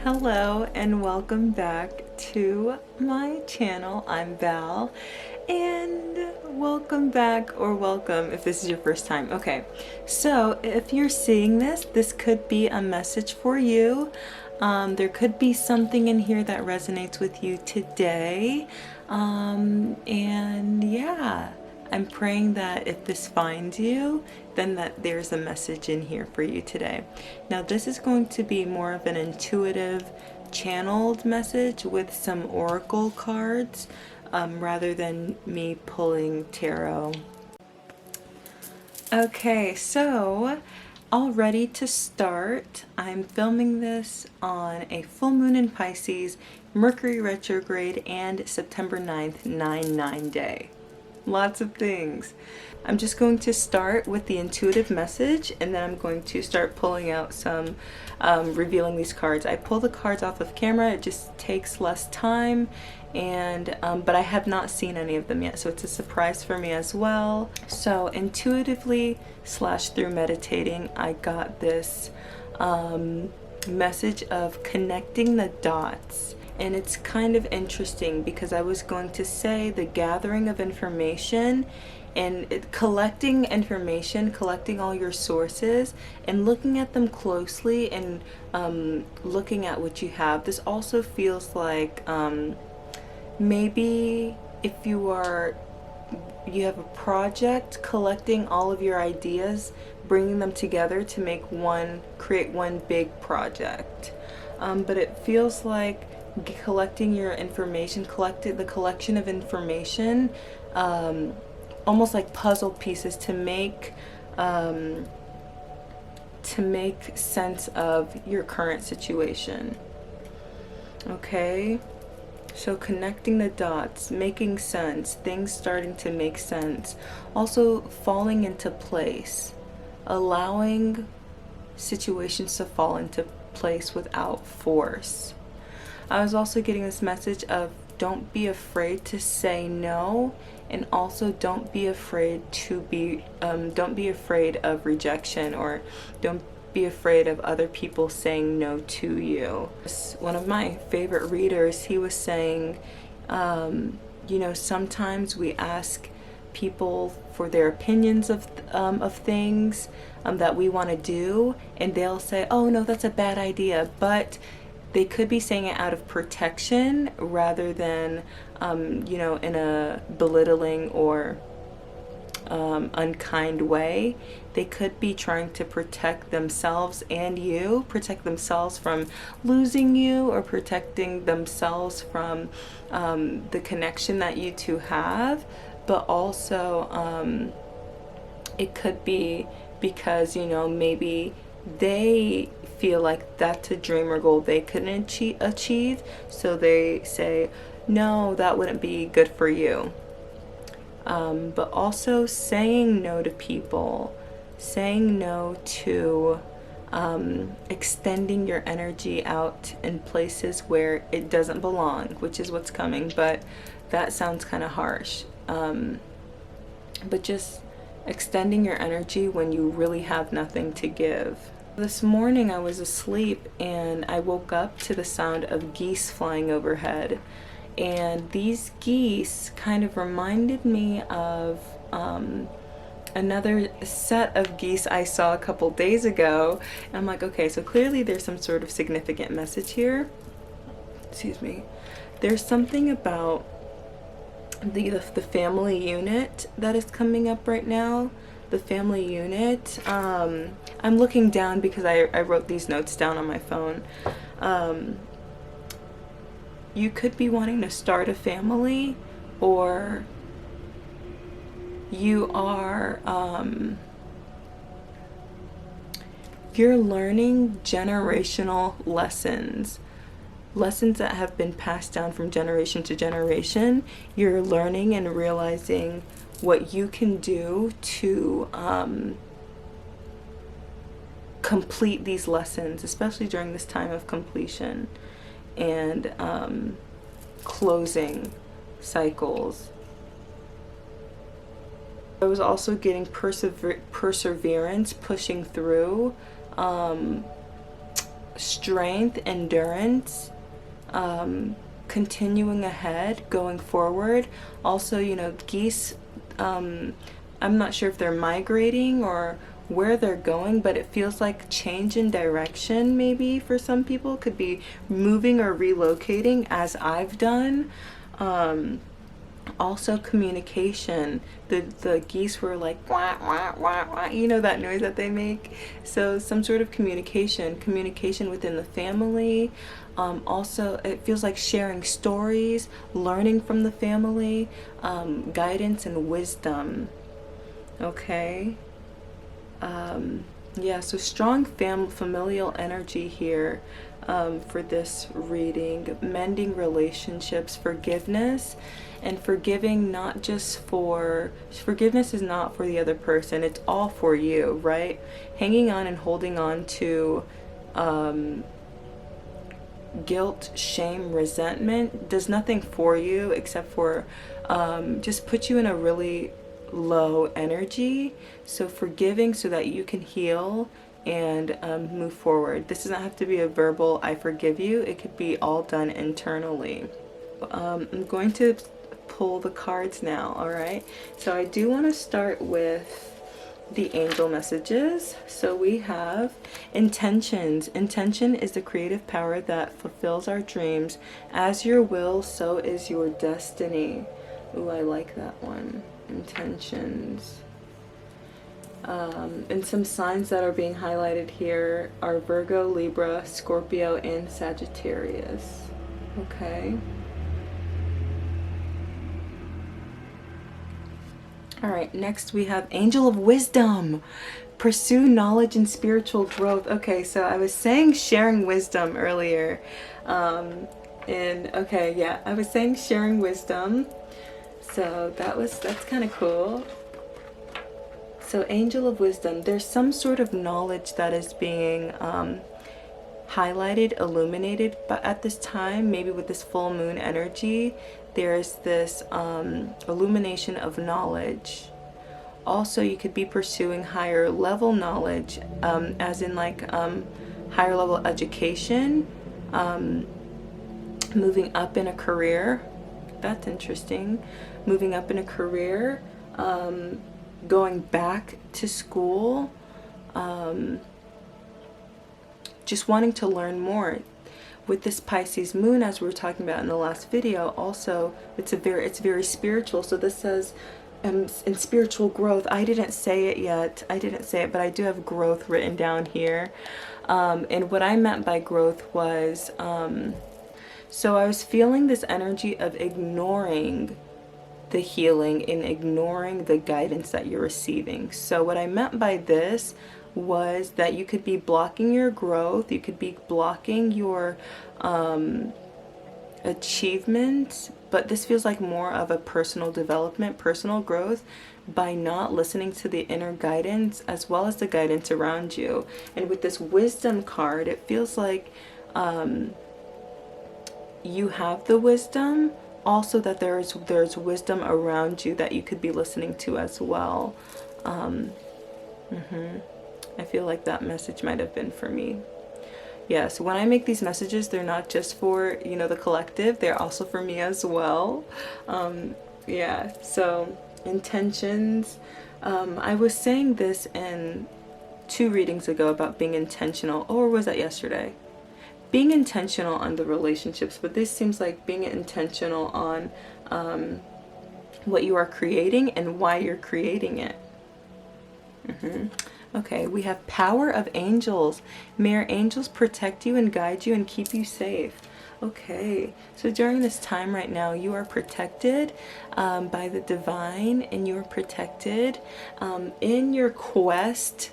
Hello and welcome back to my channel. I'm Val, and welcome back, or welcome if this is your first time. Okay, so if you're seeing this could be a message for you. There could be something in here that resonates with you today, and yeah, I'm praying that if this finds you, then that there's a message in here for you today. Now, this is going to be more of an intuitive, channeled message with some oracle cards, rather than me pulling tarot. Okay, so all ready to start. I'm filming this on a full moon in Pisces, Mercury retrograde, and September 9th, 9/9 day. Lots of things. I'm just going to start with the intuitive message, and then I'm going to start pulling out some, revealing these cards. I pull the cards off of camera. It just takes less time, and but I have not seen any of them yet, so it's a surprise for me as well. So intuitively / through meditating, I got this message of connecting the dots. And it's kind of interesting because I was going to say the gathering of information and collecting information, collecting all your sources and looking at them closely and looking at what you have. This also feels like maybe if you have a project, collecting all of your ideas, bringing them together to create one big project. But it feels like collecting your information, the collection of information, almost like puzzle pieces to make sense of your current situation. Okay, so connecting the dots, making sense, things starting to make sense, also falling into place, allowing situations to fall into place without force. I was also getting this message of don't be afraid to say no, and also don't be afraid of rejection, or don't be afraid of other people saying no to you. One of my favorite readers, he was saying, sometimes we ask people for their opinions of things that we want to do, and they'll say, oh no, that's a bad idea, but they could be saying it out of protection rather than, in a belittling or unkind way. They could be trying to protect themselves and you, protect themselves from losing you, or protecting themselves from the connection that you two have. But also, it could be because, maybe they feel like that's a dream or goal they couldn't achieve, so they say, no, that wouldn't be good for you. But also saying no to people, saying no to extending your energy out in places where it doesn't belong, which is what's coming, but that sounds kind of harsh. But just extending your energy when you really have nothing to give. This morning I was asleep and I woke up to the sound of geese flying overhead, and these geese kind of reminded me of another set of geese I saw a couple days ago. And I'm like, okay, so clearly there's some sort of significant message here. Excuse me. There's something about the family unit that is coming up right now. The family unit. I'm looking down because I wrote these notes down on my phone. You could be wanting to start a family, or you are you're learning generational lessons that have been passed down from generation to generation. You're learning and realizing what you can do to complete these lessons, especially during this time of completion and closing cycles. I was also getting perseverance, pushing through, strength, endurance, continuing ahead, going forward. Also, you know, geese, I'm not sure if they're migrating or where they're going, but it feels like change in direction. Maybe for some people could be moving or relocating, as I've done. Also communication. The geese were like wah, wah, wah, wah, you know, that noise that they make. So some sort of communication within the family. Also, it feels like sharing stories, learning from the family, guidance and wisdom. Okay. Yeah, so strong familial energy here for this reading. Mending relationships, forgiveness, and forgiving not just for, forgiveness is not for the other person, it's all for you, right? Hanging on and holding on to guilt, shame, resentment does nothing for you except for just put you in a really low energy. So forgiving so that you can heal and move forward. This does not have to be a verbal I forgive you. It could be all done internally. I'm going to pull the cards now. All right, so I do want to start with the angel messages. So we have intentions. Intention is the creative power that fulfills our dreams. As your will, so is your destiny. Ooh, I like that one. Intentions. And some signs that are being highlighted here are Virgo, Libra, Scorpio, and Sagittarius. Okay. All right, next we have Angel of Wisdom. Pursue knowledge and spiritual growth. Okay, so I was saying sharing wisdom earlier. And okay, yeah, I was saying sharing wisdom. So that's kind of cool. So Angel of Wisdom, there's some sort of knowledge that is being highlighted, illuminated, but at this time, maybe with this full moon energy, there's this illumination of knowledge. Also, you could be pursuing higher level knowledge, as in like higher level education, moving up in a career. That's interesting. Moving up in a career, going back to school, just wanting to learn more. With this Pisces moon, as we were talking about in the last video, also it's very spiritual. So this says in spiritual growth. I didn't say it yet. I didn't say it, but I do have growth written down here. And what I meant by growth was, so I was feeling this energy of ignoring the healing and ignoring the guidance that you're receiving. So what I meant by this was that you could be blocking your growth, you could be blocking your achievement, but this feels like more of a personal development, personal growth, by not listening to the inner guidance as well as the guidance around you. And with this wisdom card, it feels like you have the wisdom, also that there's wisdom around you that you could be listening to as well. I feel like that message might have been for me. Yeah, so when I make these messages, they're not just for, you know, the collective, they're also for me as well. Yeah, so intentions. I was saying this in 2 readings ago about being intentional, or was that yesterday? Being intentional on the relationships, but this seems like being intentional on what you are creating and why you're creating it. Okay, we have power of angels. May our angels protect you and guide you and keep you safe. Okay, so during this time right now, you are protected by the divine, and you are protected in your quest.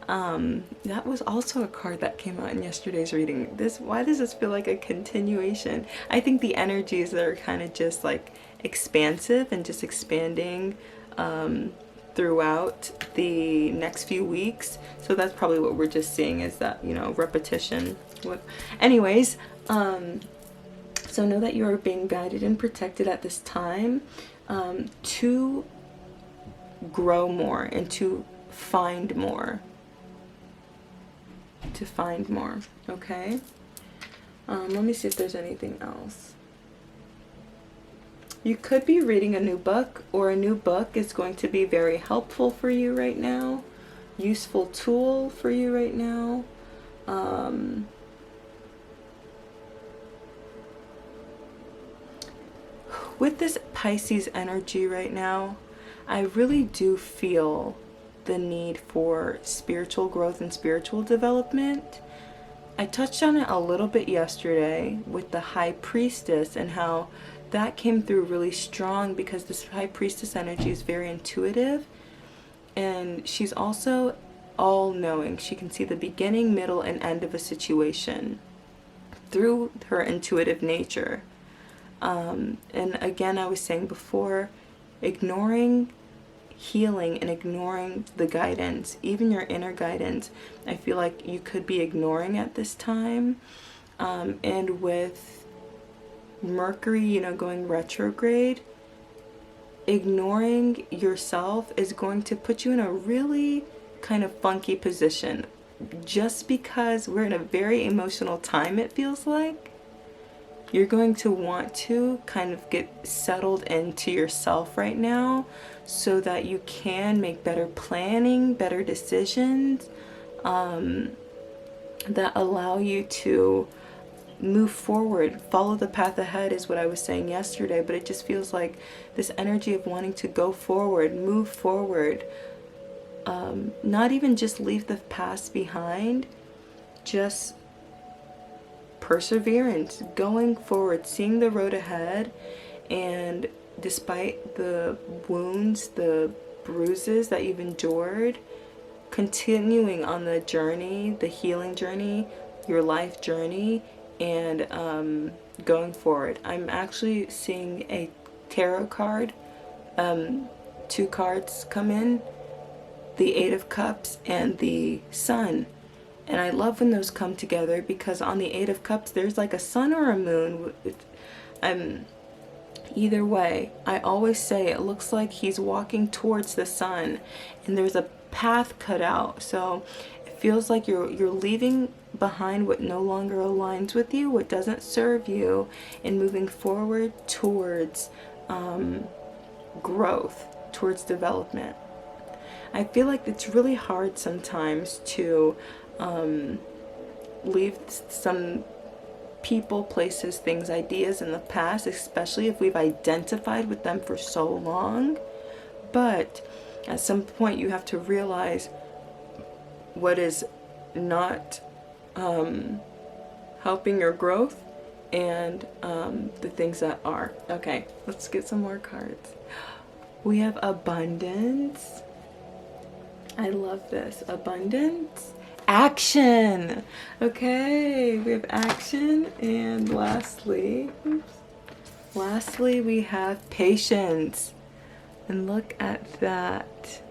That was also a card that came out in yesterday's reading. Why does this feel like a continuation? I think the energies are kind of just like expansive and just expanding throughout the next few weeks. So that's probably what we're just seeing, is that, you know, repetition. Anyways, so know that you are being guided and protected at this time to grow more and to find more. to find more, okay? Let me see if there's anything else. You could be reading a new book, or a new book is going to be very helpful for you right now. Useful tool for you right now. With this Pisces energy right now, I really do feel the need for spiritual growth and spiritual development. I touched on it a little bit yesterday with the High Priestess and how that came through really strong, because this High Priestess energy is very intuitive, and she's also all-knowing. She can see the beginning, middle, and end of a situation through her intuitive nature. And again, I was saying before, ignoring healing and ignoring the guidance, even your inner guidance, I feel like you could be ignoring at this time. And with Mercury, you know, going retrograde, ignoring yourself is going to put you in a really kind of funky position, just because we're in a very emotional time. It feels like you're going to want to kind of get settled into yourself right now, so that you can make better planning, better decisions, that allow you to move forward. Follow the path ahead is what I was saying yesterday, but it just feels like this energy of wanting to go forward, move forward, not even just leave the past behind, just perseverance, going forward, seeing the road ahead. And despite the wounds, the bruises that you've endured, continuing on the journey, the healing journey, your life journey, and going forward. I'm actually seeing a tarot card, two cards come in, the Eight of Cups and the Sun. And I love when those come together, because on the Eight of Cups, there's like a sun or a moon. Either way, I always say it looks like he's walking towards the sun, and there's a path cut out. So it feels like you're leaving behind what no longer aligns with you, what doesn't serve you, and moving forward towards growth, towards development. I feel like it's really hard sometimes to leave some people, places, things, ideas in the past, especially if we've identified with them for so long. But at some point you have to realize what is not helping your growth, and the things that are. Okay, let's get some more cards. We have abundance. I love this. Abundance. Action. Okay, we have action. And lastly, we have patience. And look at that.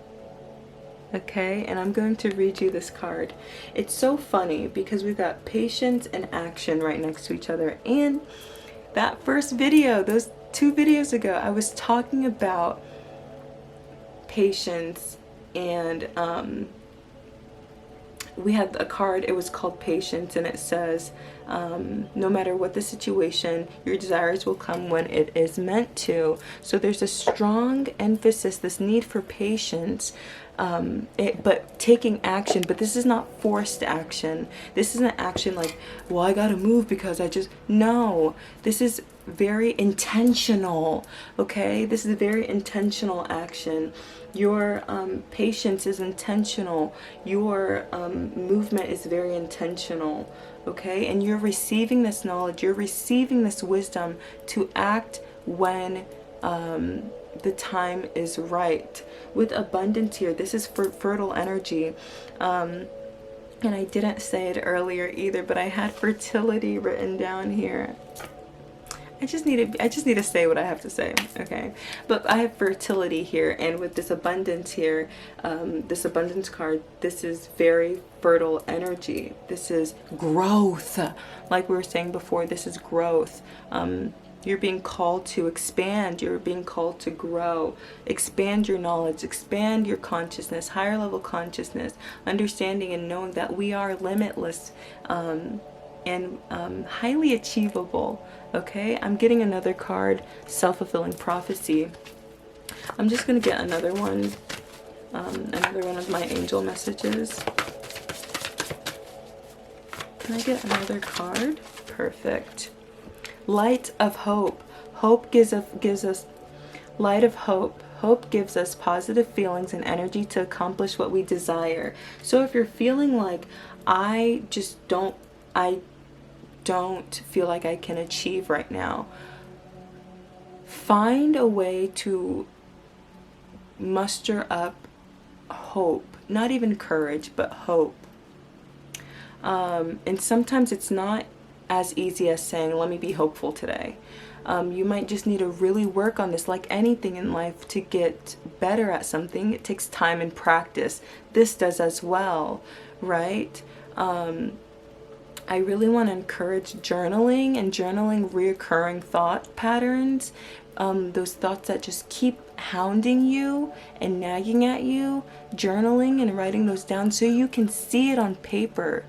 Okay, and I'm going to read you this card. It's so funny because we've got patience and action right next to each other. And that first video, those 2 videos ago, I was talking about patience, and we had a card, it was called Patience, and it says, no matter what the situation, your desires will come when it is meant to. So there's a strong emphasis, this need for patience, but taking action. But this is not forced action. This isn't action like, well, I gotta move because I just, no, this is very intentional. Okay, this is very intentional action. Your patience is intentional. Your movement is very intentional. Okay, and you're receiving this knowledge, you're receiving this wisdom to act when the time is right. With abundance here, this is for fertile energy. And I didn't say it earlier either, but I had fertility written down here. I just need to say what I have to say, okay? But I have fertility here, and with this abundance here, this abundance card, this is very fertile energy. This is growth. Like we were saying before, this is growth. You're being called to expand. You're being called to grow. Expand your knowledge. Expand your consciousness. Higher level consciousness. Understanding and knowing that we are limitless and highly achievable. Okay? I'm getting another card. Self-fulfilling prophecy. I'm just going to get another one. Another one of my angel messages. Can I get another card? Perfect. Light of hope. Hope gives us light of hope. Hope gives us positive feelings and energy to accomplish what we desire. So if you're feeling like I don't feel like I can achieve right now, find a way to muster up hope. Not even courage, but hope. And sometimes it's not as easy as saying, let me be hopeful today. You might just need to really work on this. Like anything in life, to get better at something, it takes time and practice. This does as well, right? I really want to encourage journaling and journaling reoccurring thought patterns. Those thoughts that just keep hounding you and nagging at you. Journaling and writing those down so you can see it on paper.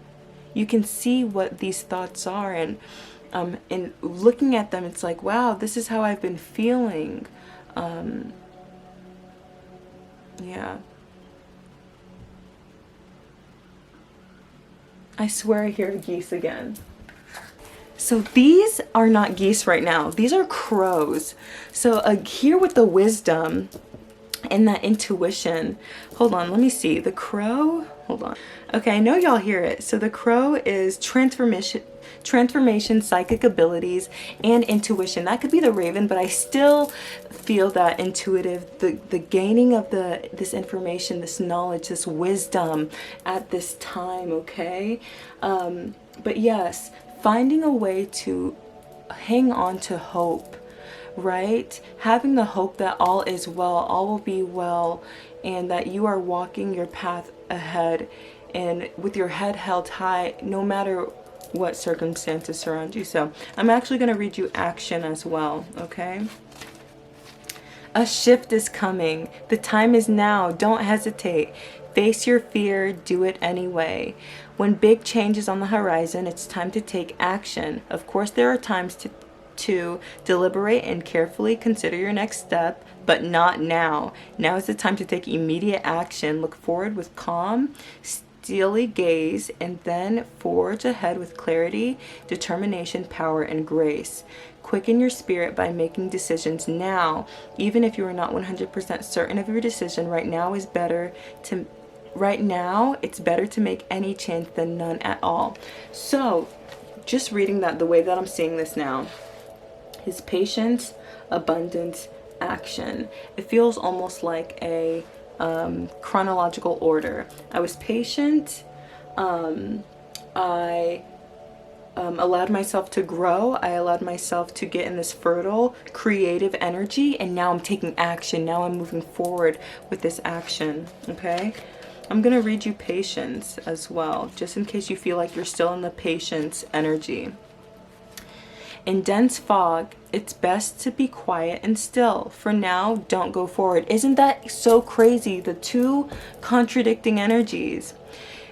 You can see what these thoughts are, and looking at them, it's like, wow, this is how I've been feeling. Yeah. I swear I hear geese again. So these are not geese right now. These are crows. So here with the wisdom and that intuition. Hold on, let me see. The crow, hold on. Okay, I know y'all hear it. So the crow is transformation, psychic abilities, and intuition. That could be the raven, but I still feel that intuitive, the gaining of this information, this knowledge, this wisdom at this time, okay? But yes, finding a way to hang on to hope, right? Having the hope that all is well, all will be well, and that you are walking your path ahead and with your head held high no matter what circumstances surround you. So I'm actually going to read you action as well, okay? A shift is coming. The time is now. Don't hesitate. Face your fear. Do it anyway. When big change is on the horizon, it's time to take action. Of course, there are times to deliberate and carefully consider your next step, but not now. Now is the time to take immediate action. Look forward with calm, steely gaze, and then forge ahead with clarity, determination, power, and grace. Quicken your spirit by making decisions now. Even if you are not 100% certain of your decision, right now it's better to make any change than none at all. So just reading that, the way that I'm seeing this now is patience, abundance, action. It feels almost like a chronological order. I was patient. I allowed myself to grow. I allowed myself to get in this fertile, creative energy, and now I'm taking action. Now I'm moving forward with this action, okay? I'm going to read you patience as well, just in case you feel like you're still in the patience energy. In dense fog, it's best to be quiet and still. For now, don't go forward. Isn't that so crazy? The two contradicting energies.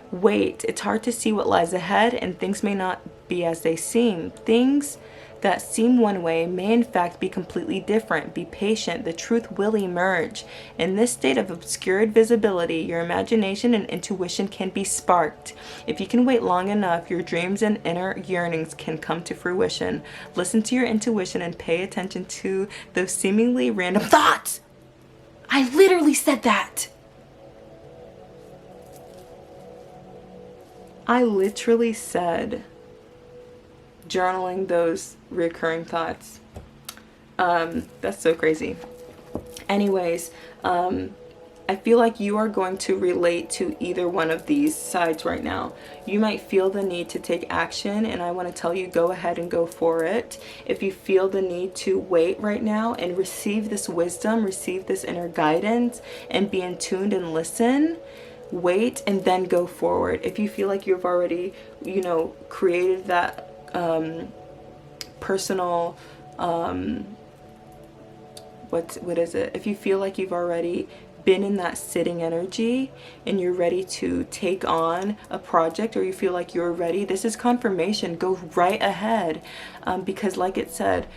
Wait, it's hard to see what lies ahead, and things may not be as they seem. Things that seem one way may in fact be completely different. Be patient. The truth will emerge. In this state of obscured visibility, your imagination and intuition can be sparked. If you can wait long enough, your dreams and inner yearnings can come to fruition. Listen to your intuition and pay attention to those seemingly random thoughts. I literally said that. I literally said journaling those recurring thoughts. That's so crazy. Anyways, I feel like you are going to relate to either one of these sides right now. You might feel the need to take action, and I want to tell you, go ahead and go for it. If you feel the need to wait right now and receive this wisdom, receive this inner guidance, and be in tuned and listen, wait and then go forward. If you feel like you've already, created that personal what is it? If you feel like you've already been in that sitting energy and you're ready to take on a project, or you feel like you're ready, this is confirmation. Go right ahead, because like it said,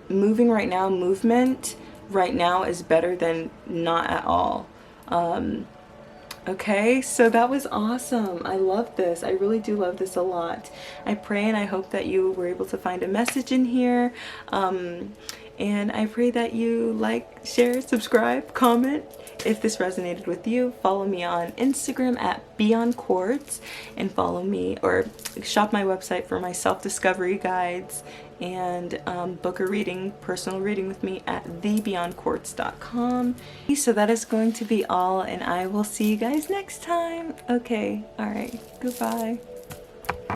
moving right now, movement right now is better than not at all. Okay, so that was awesome. I love this. I really do love this a lot. I pray and I hope that you were able to find a message in here. And I pray that you like, share, subscribe, comment if this resonated with you. Follow me on Instagram at beyondquartz, and follow me or shop my website for my self-discovery guides, and book a reading, personal reading with me at thebeyondquartz.com. So that is going to be all, and I will see you guys next time. Okay, all right, goodbye.